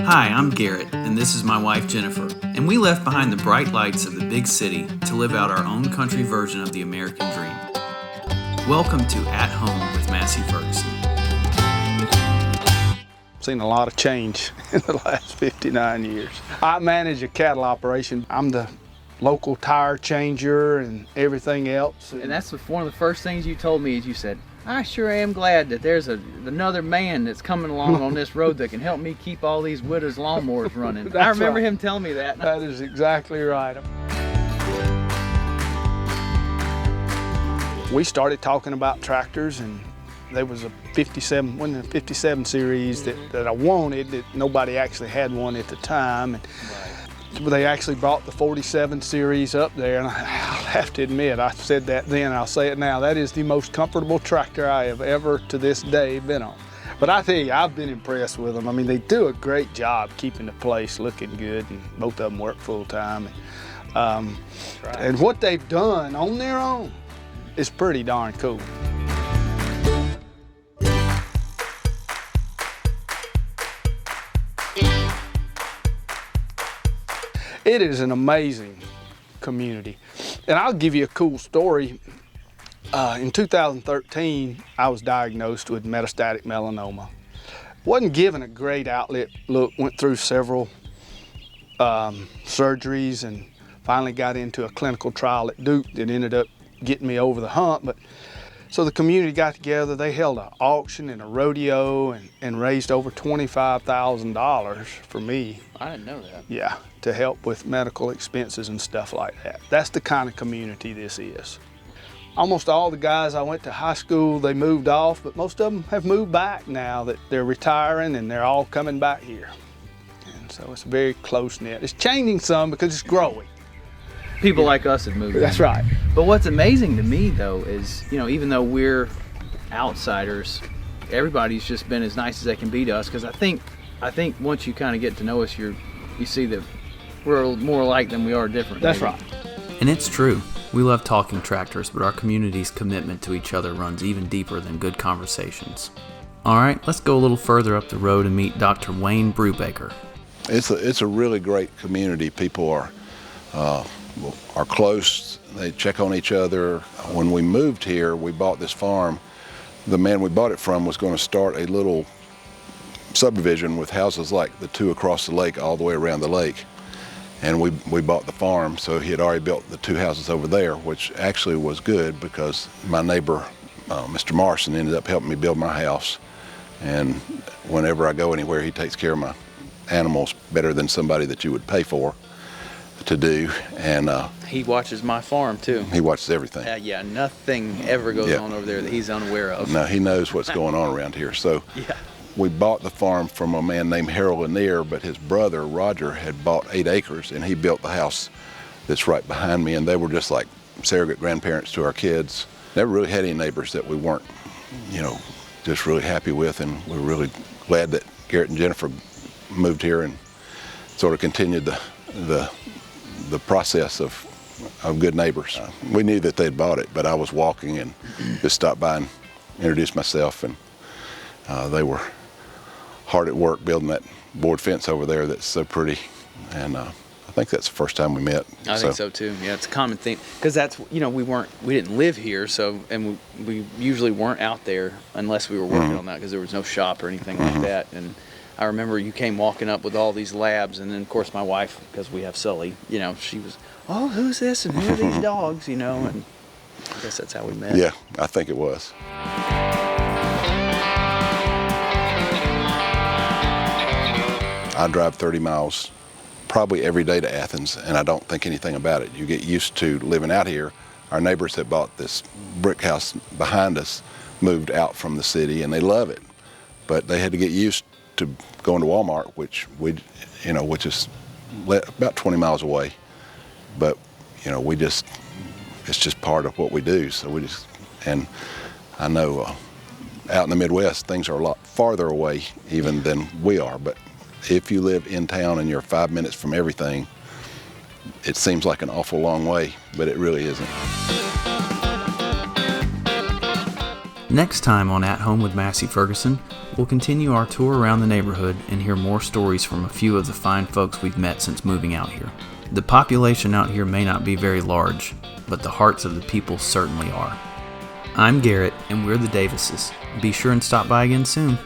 Hi, I'm Garrett, and this is my wife Jennifer, and we left behind the bright lights of the big city to live out our own country version of the American dream. Welcome to At Home with Massey Ferguson. Seen a lot of change in the last 59 years. I manage a cattle operation. I'm the local tire changer and everything else. And that's one of the first things you told me is you said, I sure am glad that there's another man that's coming along on this road that can help me keep all these widows' lawnmowers running. I remember him telling me that. That is exactly right. We started talking about tractors, and there was a 57 series that I wanted, that nobody actually had one at the time. And they actually brought the 47 series up there, and I'll have to admit, I said that then, I'll say it now, that is the most comfortable tractor I have ever to this day been on. But I tell you, I've been impressed with them. I mean, they do a great job keeping the place looking good, and both of them work full time. And what they've done on their own is pretty darn cool. It is an amazing community. And I'll give you a cool story. In 2013, I was diagnosed with metastatic melanoma. Wasn't given a great outlet look, went through several surgeries and finally got into a clinical trial at Duke that ended up getting me over the hump. So the community got together, they held an auction and a rodeo and raised over $25,000 for me. I didn't know that. Yeah, to help with medical expenses and stuff like that. That's the kind of community this is. Almost all the guys I went to high school, they moved off, but most of them have moved back now that they're retiring, and they're all coming back here. And so it's very close-knit. It's changing some because it's growing. People like us have moved. That's right. But what's amazing to me, though, is, even though we're outsiders, everybody's just been as nice as they can be to us, because I think once you kind of get to know us, you see that we're more alike than we are different. That's maybe. right. And it's true. We love talking tractors, but our community's commitment to each other runs even deeper than good conversations. All right, let's go a little further up the road and meet Dr. Wayne Brubaker. It's a really great community. People are close. They check on each other. When we moved here, we bought this farm. The man we bought it from was going to start a little subdivision with houses like the two across the lake all the way around the lake. And we bought the farm, so he had already built the two houses over there, which actually was good because my neighbor, Mr. Morrison, ended up helping me build my house. And whenever I go anywhere, he takes care of my animals better than somebody that you would pay for to do. And he watches my farm too. He watches everything. Yeah, nothing ever goes on over there that he's unaware of. No, he knows what's going on around here. So yeah. We bought the farm from a man named Harold Lanier, but his brother Roger had bought 8 acres, and he built the house that's right behind me. And they were just like surrogate grandparents to our kids. Never really had any neighbors that we weren't, just really happy with, and we're really glad that Garrett and Jennifer moved here and sort of continued the process of good neighbors. We knew that they'd bought it, but I was walking and just stopped by and introduced myself, and they were hard at work building that board fence over there that's so pretty, and I think that's the first time we met. I think so too. Yeah, it's a common theme because that's we didn't live here, so and we usually weren't out there unless we were working on that because there was no shop or anything like that. And I remember you came walking up with all these labs, and then of course my wife, because we have Sully, she was, oh, who's this and who are these dogs, and I guess that's how we met. Yeah, I think it was. I drive 30 miles probably every day to Athens, and I don't think anything about it. You get used to living out here. Our neighbors that bought this brick house behind us moved out from the city, and they love it. But they had to get used to going to Walmart, which is about 20 miles away. But, it's just part of what we do. So and I know out in the Midwest, things are a lot farther away even than we are. But if you live in town and you're 5 minutes from everything, it seems like an awful long way, but it really isn't. Next time on At Home with Massey Ferguson, We'll continue our tour around the neighborhood and hear more stories from a few of the fine folks we've met since moving out here. The population out here may not be very large, but the hearts of the people certainly are. I'm Garrett, and we're the Davises. Be sure and stop by again soon.